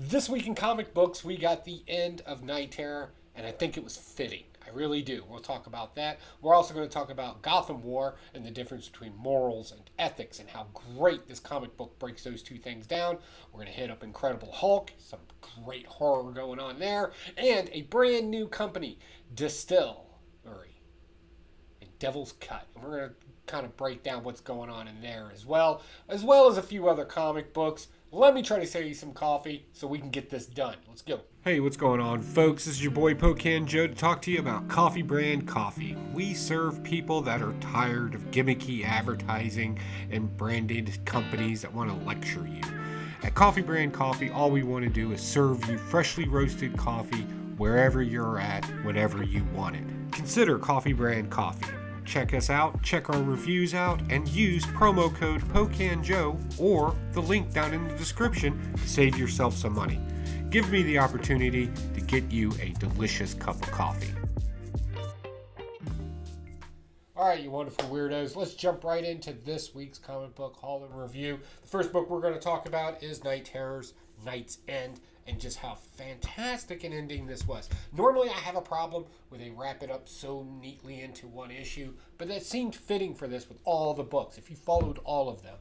This week in comic books, we got the end of Night Terror, and I think it was fitting. I really do. We'll talk about that. We're also going to talk about Gotham War and the difference between morals and ethics and how great this comic book breaks those two things down. We're going to hit up Incredible Hulk, some great horror going on there, and a brand new company, Distillery, and Devil's Cut. And we're going to kind of break down what's going on in there as well as a few other comic books. Let me try to save you some coffee so we can get this done. Let's go. Hey, what's going on, folks? This is your boy Pocan Joe to talk to you about Coffee Brand Coffee. We serve people that are tired of gimmicky advertising and branded companies that want to lecture you. At Coffee Brand Coffee, all we want to do is serve you freshly roasted coffee wherever you're at, whenever you want it. Consider Coffee Brand Coffee. Check us out, check our reviews out, and use promo code POCANJOE or the link down in the description to save yourself some money. Give me the opportunity to get you a delicious cup of coffee. Alright, you wonderful weirdos, let's jump right into this week's comic book haul and review. The first book we're going to talk about is Night Terror's Night's End, and just how fantastic an ending this was. Normally I have a problem where they wrap it up so neatly into one issue, but that seemed fitting for this with all the books. If you followed all of them,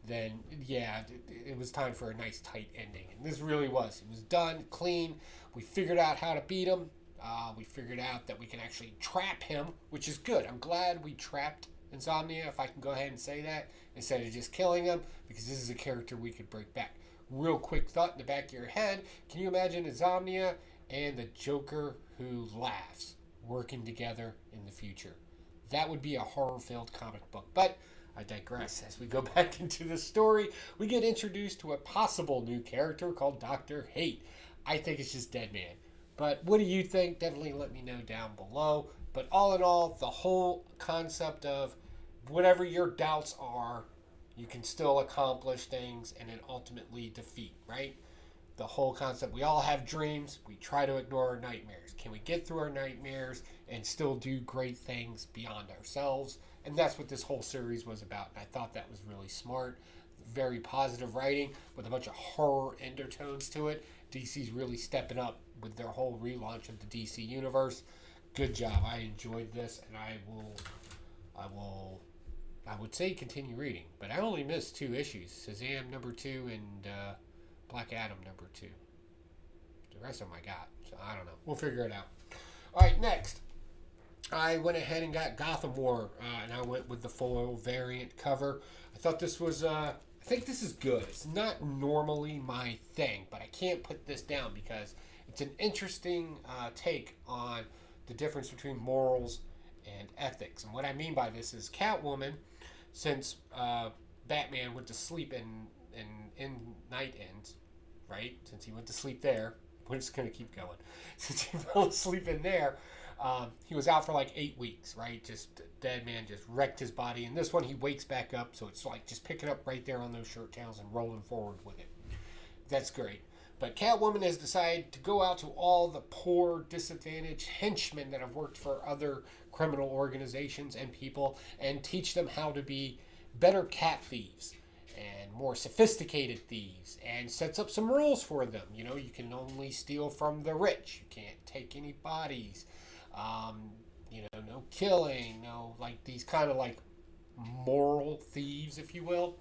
then yeah, it was time for a nice tight ending. And this really was. It was done, clean. We figured out how to beat him. We figured out that we can actually trap him, which is good. I'm glad we trapped Insomnia, if I can go ahead and say that, instead of just killing him, because this is a character we could break back. Real quick thought in the back of your head, can you imagine Insomnia and the Joker who laughs working together in the future? That would be a horror-filled comic book. But I digress. As we go back into the story, we get introduced to a possible new character called Dr. Hate. I think it's just Deadman. But what do you think? Definitely let me know down below. But all in all, the whole concept of whatever your doubts are, you can still accomplish things and then ultimately defeat, right? The whole concept, we all have dreams. We try to ignore our nightmares. Can we get through our nightmares and still do great things beyond ourselves? And that's what this whole series was about. And I thought that was really smart. Very positive writing with a bunch of horror undertones to it. DC's really stepping up with their whole relaunch of the DC universe. Good job. I enjoyed this, and I would say continue reading, but I only missed 2 issues. Shazam number 2 and Black Adam number 2. The rest of them I got, so I don't know. We'll figure it out. Alright, next. I went ahead and got Gotham War, and I went with the foil variant cover. I thought this was, I think this is good. It's not normally my thing, but I can't put this down because it's an interesting take on the difference between morals and ethics. And what I mean by this is Catwoman, since Batman went to sleep in Night Ends, right? Since he went to sleep there, we're just going to keep going. Since he fell asleep in there, he was out for like 8 weeks, right? Just Deadman just wrecked his body. And this one, he wakes back up, so it's like just picking up right there on those shirt tails and rolling forward with it. That's great. But Catwoman has decided to go out to all the poor, disadvantaged henchmen that have worked for other criminal organizations and people and teach them how to be better cat thieves and more sophisticated thieves, and sets up some rules for them. You know, you can only steal from the rich. You can't take any bodies. No killing, no, like these kind of like moral thieves, if you will.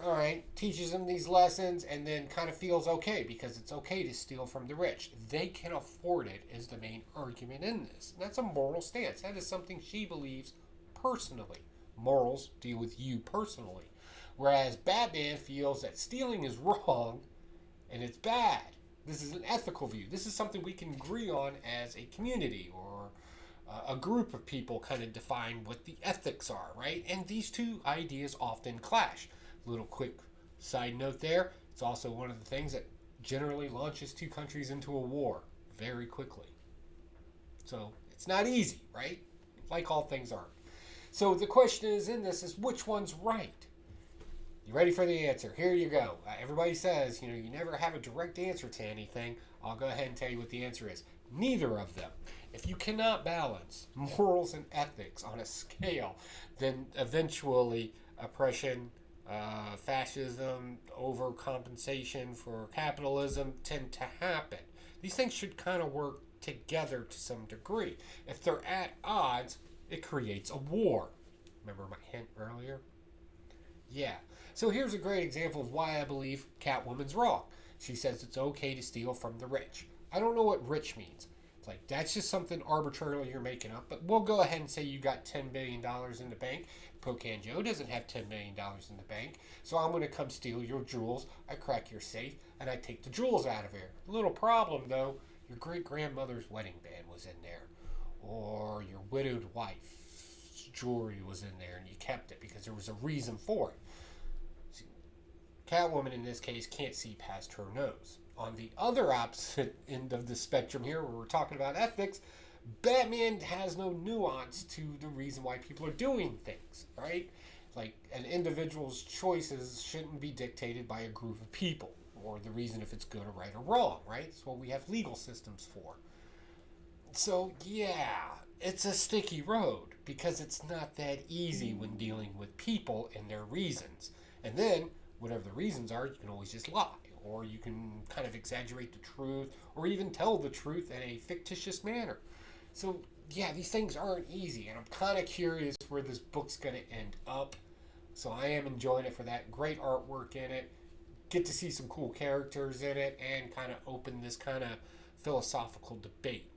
All right, teaches them these lessons and then kind of feels okay because it's okay to steal from the rich. They can afford it is the main argument in this. And that's a moral stance. That is something she believes personally. Morals deal with you personally. Whereas Batman feels that stealing is wrong and it's bad. This is an ethical view. This is something we can agree on as a community or a group of people kind of define what the ethics are, right? And these two ideas often clash. Little quick side note there, it's also one of the things that generally launches 2 countries into a war very quickly. So it's not easy, right? Like all things aren't. So the question is in this is which one's right? You ready for the answer? Here you go. Everybody says, you never have a direct answer to anything. I'll go ahead and tell you what the answer is. Neither of them. If you cannot balance morals and ethics on a scale, then eventually oppression fascism, overcompensation for capitalism tend to happen. These things should kind of work together to some degree. If they're at odds, it creates a war. Remember my hint earlier? Yeah. So here's a great example of why I believe Catwoman's wrong. She says it's okay to steal from the rich. I don't know what rich means. It's like, that's just something arbitrarily you're making up, but we'll go ahead and say you got $10 billion in the bank. Pocan Joe doesn't have $10 million in the bank, so I'm going to come steal your jewels. I crack your safe, and I take the jewels out of here. Little problem, though, your great-grandmother's wedding band was in there, or your widowed wife's jewelry was in there, and you kept it because there was a reason for it. See, Catwoman, in this case, can't see past her nose. On the other opposite end of the spectrum here, where we're talking about ethics, Batman has no nuance to the reason why people are doing things, right? Like, an individual's choices shouldn't be dictated by a group of people, or the reason if it's good or right or wrong, right? It's what we have legal systems for. So, yeah, it's a sticky road, because it's not that easy when dealing with people and their reasons. And then, whatever the reasons are, you can always just lie. Or you can kind of exaggerate the truth, or even tell the truth in a fictitious manner. So, yeah, these things aren't easy, and I'm kind of curious where this book's going to end up. So I am enjoying it for that. Great artwork in it. Get to see some cool characters in it, and kind of open this kind of philosophical debate,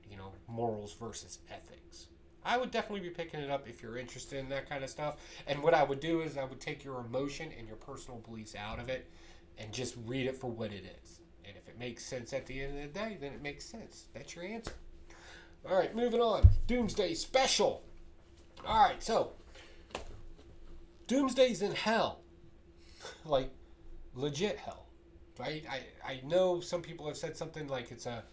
morals versus ethics. I would definitely be picking it up if you're interested in that kind of stuff. And what I would do is I would take your emotion and your personal beliefs out of it, and just read it for what it is. And if it makes sense at the end of the day, then it makes sense. That's your answer. All right, moving on. Doomsday Special. All right, so Doomsday's in hell. Like, legit hell, right? I know some people have said something like it's a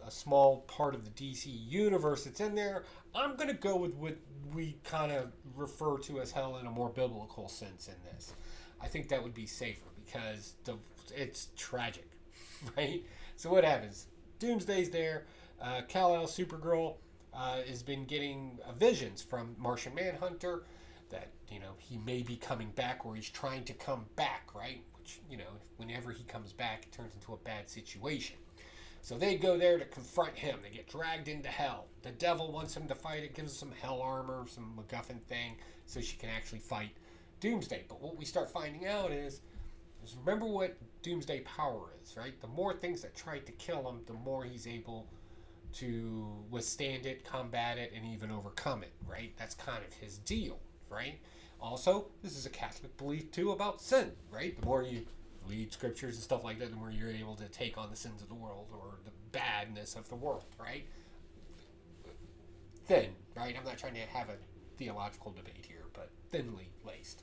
small part of the DC universe that's in there. I'm going to go with what we kind of refer to as hell in a more biblical sense in this. I think that would be safer, because it's tragic, right? So what happens? Doomsday's there. Kal-El, Supergirl, has been getting visions from Martian Manhunter that, he may be coming back, or he's trying to come back, right? Which, whenever he comes back, it turns into a bad situation. So they go there to confront him. They get dragged into hell. The devil wants him to fight it, gives him some hell armor, some MacGuffin thing, so she can actually fight Doomsday. But what we start finding out is remember what Doomsday power is, right? The more things that try to kill him, the more he's able to withstand it, combat it, and even overcome it, right? That's kind of his deal, right? Also, this is a Catholic belief too about sin, right? The more you read scriptures and stuff like that, the more you're able to take on the sins of the world, or the badness of the world, right? Thin, right? I'm not trying to have a theological debate here, but thinly laced.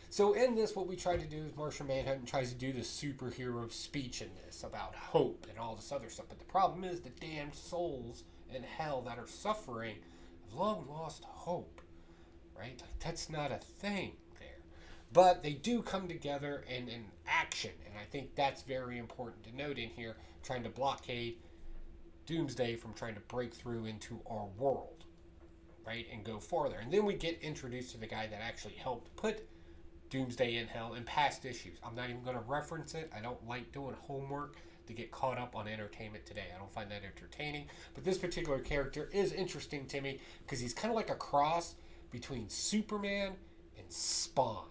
So in this, what we try to do is Martian Manhunter tries to do the superhero speech in this about hope and all this other stuff. But the problem is the damned souls in hell that are suffering have long lost hope, right? Like, that's not a thing there. But they do come together in action, and I think that's very important to note in here, trying to blockade Doomsday from trying to break through into our world, right, and go farther. And then we get introduced to the guy that actually helped put Doomsday in hell in past issues. I'm not even going to reference it. I don't like doing homework to get caught up on entertainment today. I don't find that entertaining. But this particular character is interesting to me because he's kind of like a cross between Superman and Spawn.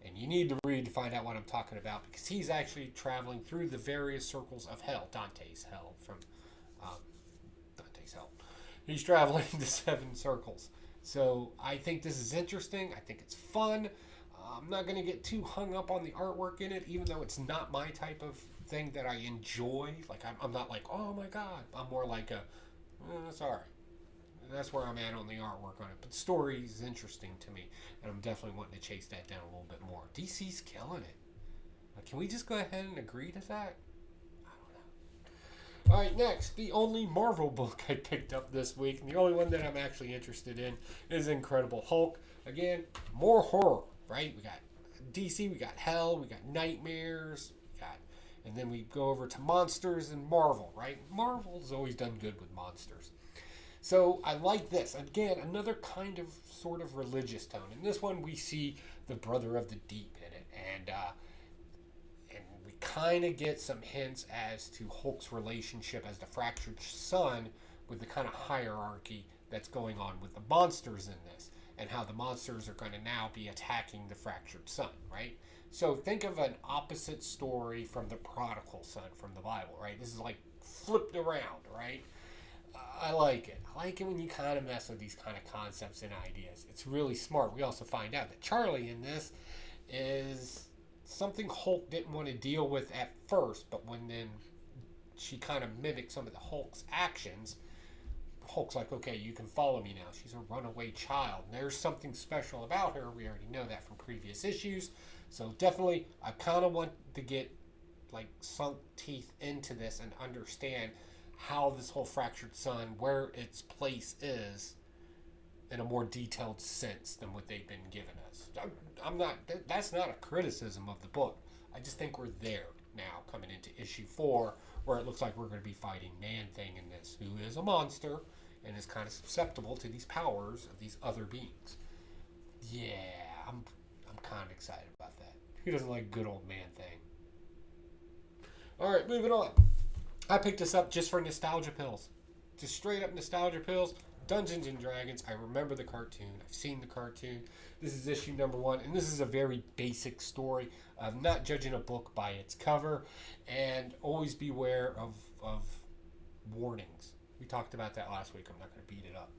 And you need to read to find out what I'm talking about, because he's actually traveling through the various circles of hell. Dante's hell from Dante's hell. He's traveling the 7 circles. So I think this is interesting. I think it's fun. I'm not going to get too hung up on the artwork in it, even though it's not my type of thing that I enjoy. Like, I'm not like, oh my god. I'm more like it's alright. That's where I'm at on the artwork on it. But the story is interesting to me, and I'm definitely wanting to chase that down a little bit more. DC's killing it. Can we just go ahead and agree to that? I don't know. Alright, next, the only Marvel book I picked up this week, and the only one that I'm actually interested in, is Incredible Hulk. Again, more horror. Right? We got DC, we got Hell, we got Nightmares, and then we go over to monsters and Marvel, right? Marvel's always done good with monsters. So I like this. Again, another kind of sort of religious tone. In this one, we see the Brother of the Deep in it, and we kind of get some hints as to Hulk's relationship as the fractured son with the kind of hierarchy that's going on with the monsters in this, and how the monsters are going to now be attacking the fractured son, right? So think of an opposite story from the prodigal son from the Bible, right? This is like flipped around, right? I like it. I like it when you kind of mess with these kind of concepts and ideas. It's really smart. We also find out that Charlie in this is something Hulk didn't want to deal with at first, but when then she kind of mimicked some of the Hulk's actions, Hulk's like, okay, you can follow me now. She's a runaway child. And there's something special about her. We already know that from previous issues. So definitely, I kind of want to get like sunk teeth into this and understand how this whole fractured son, where its place is, in a more detailed sense than what they've been giving us. I'm not. That's not a criticism of the book. I just think we're there now, coming into issue 4, where it looks like we're going to be fighting Man-Thing in this, who is a monster and is kind of susceptible to these powers of these other beings. Yeah, I'm kind of excited about that. Who doesn't like good old Man-Thing? All right, moving on. I picked this up just for nostalgia pills. Just straight up nostalgia pills. Dungeons and Dragons. I remember the cartoon. I've seen the cartoon. This is issue number 1, and this is a very basic story of not judging a book by its cover, and always beware of warnings. We talked about that last week. I'm not going to beat it up.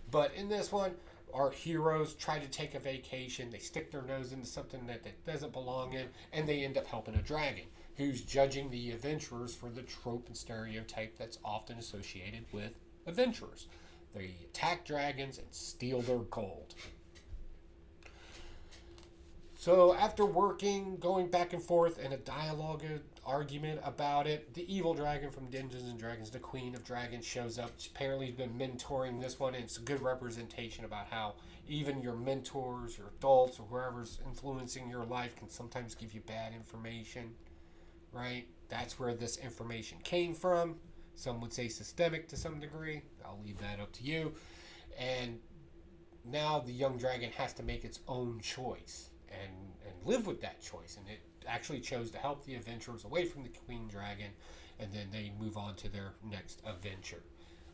But in this one, our heroes try to take a vacation. They stick their nose into something that doesn't belong in, and they end up helping a dragon who's judging the adventurers for the trope and stereotype that's often associated with adventurers. They attack dragons and steal their gold. So after going back and forth in a dialogue argument about it, the evil dragon from Dungeons and Dragons, the Queen of Dragons, shows up. She apparently has been mentoring this one, and it's a good representation about how even your mentors, your adults, or whoever's influencing your life can sometimes give you bad information, right? That's where this information came from. Some would say systemic to some degree. I'll leave that up to you. And now the young dragon has to make its own choice and live with that choice. And it actually chose to help the adventurers away from the Queen Dragon, and then they move on to their next adventure.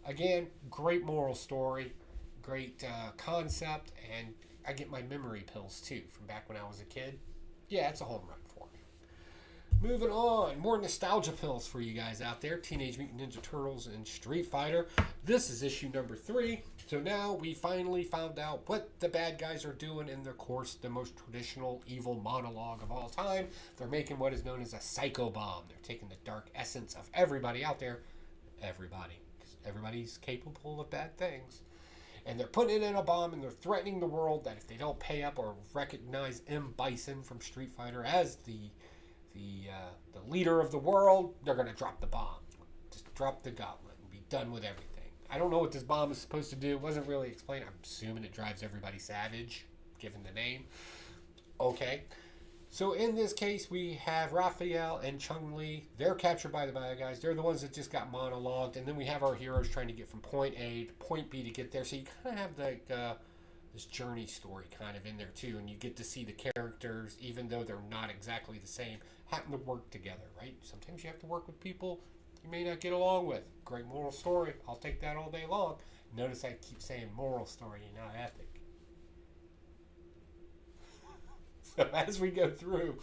Again, great moral story, great concept, and I get my memory pills too from back when I was a kid. Yeah, it's a home run for me. Moving on, more nostalgia pills for you guys out there. Teenage Mutant Ninja Turtles and Street Fighter. This is issue number 3. So now we finally found out what the bad guys are doing in their course, the most traditional evil monologue of all time. They're making what is known as a psycho bomb. They're taking the dark essence of everybody out there, everybody, because everybody's capable of bad things. And they're putting it in a bomb, and they're threatening the world that if they don't pay up or recognize M. Bison from Street Fighter as the leader of the world, they're going to drop the bomb. Just drop the gauntlet and be done with everything. I don't know what this bomb is supposed to do. It wasn't really explained. I'm assuming it drives everybody savage, given the name. Okay. So in this case, we have Raphael and Chun-Li. They're captured by the bad guys. They're the ones that just got monologued. And then we have our heroes trying to get from point A to point B to get there. So you kind of have like this journey story kind of in there too. And you get to see the characters, even though they're not exactly the same, happen to work together, right? Sometimes you have to work with people you may not get along with. Great moral story. I'll take that all day long. Notice I keep saying moral story and not ethic. So as we go through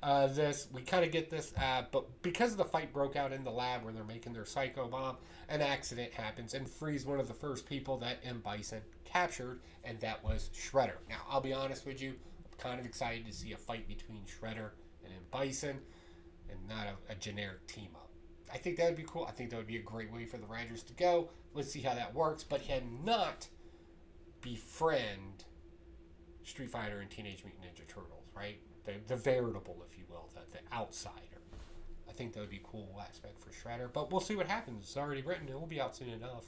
this, we kind of get this, but because the fight broke out in the lab where they're making their psycho bomb, an accident happens and frees one of the first people that M. Bison captured, and that was Shredder. Now, I'll be honest with you, I'm kind of excited to see a fight between Shredder and M. Bison, and not a generic team-up. I think that would be cool. I think that would be a great way for the writers to go. Let's see how that works, but not befriend Street Fighter and Teenage Mutant Ninja Turtles, right? The veritable, if you will, the outsider. I think that would be a cool aspect for Shredder, but we'll see what happens. It's already written. It will be out soon enough.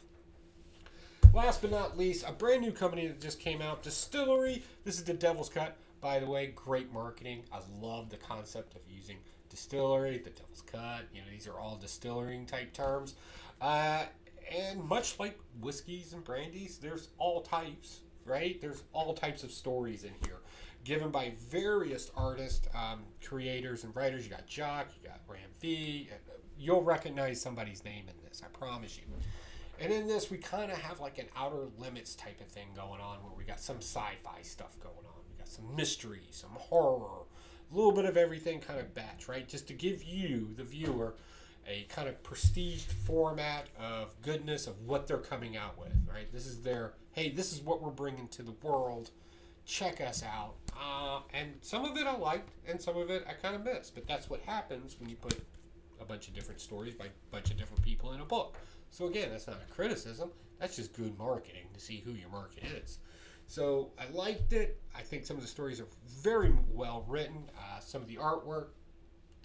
Last but not least, a brand new company that just came out, Distillery. This is the Devil's Cut. By the way, great marketing. I love the concept of using Distillery, the Devil's Cut. These are all distilling type terms. And much like whiskeys and brandies, there's all types, right? There's all types of stories in here, given by various artists, creators, and writers. You got Jock, you got Ram V. You'll recognize somebody's name in this, I promise you. And in this, we kind of have like an Outer Limits type of thing going on, where we got some sci-fi stuff going on. We got some mystery, some horror, a little bit of everything kind of batch, right? Just to give you, the viewer, a kind of prestiged format of goodness of what they're coming out with, right? This is their, hey, this is what we're bringing to the world. Check us out. And some of it I liked, and some of it I kind of missed. But that's what happens when you put a bunch of different stories by a bunch of different people in a book. So again, that's not a criticism. That's just good marketing to see who your market is. So I liked it. I think some of the stories are very well written. Some of the artwork,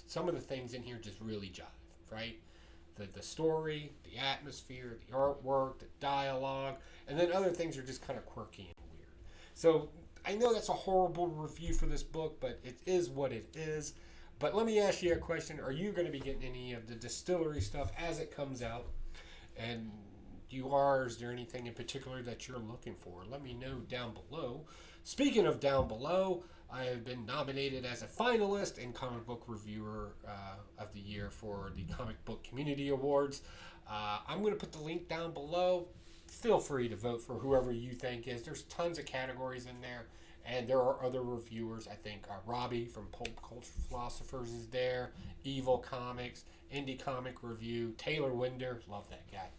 some of the things in here just really jive, right? The story, the atmosphere, the artwork, the dialogue, and then other things are just kind of quirky and weird. So I know that's a horrible review for this book, but it is what it is. But let me ask you a question. Are you going to be getting any of the Distillery stuff as it comes out? And is there anything in particular that you're looking for? Let me know down below. Speaking of down below, I have been nominated as a finalist in Comic Book Reviewer of the Year for the Comic Book Community Awards. I'm going to put the link down below. Feel free to vote for whoever you think is. There's tons of categories in there. And there are other reviewers. I think Robbie from Pulp Culture Philosophers is there. Evil Comics, Indie Comic Review, Taylor Winder, love that guy.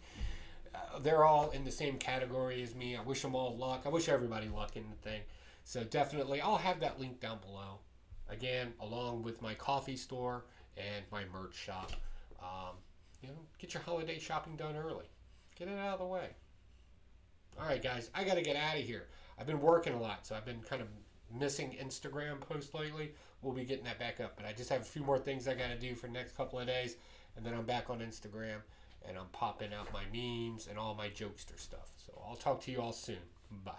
They're all in the same category as me. I wish them all luck. I wish everybody luck in the thing. So definitely, I'll have that link down below. Again, along with my coffee store and my merch shop. Get your holiday shopping done early. Get it out of the way. All right, guys, I got to get out of here. I've been working a lot, so I've been kind of missing Instagram posts lately. We'll be getting that back up, but I just have a few more things I got to do for the next couple of days, and then I'm back on Instagram, and I'm popping out my memes and all my jokester stuff. So I'll talk to you all soon. Bye.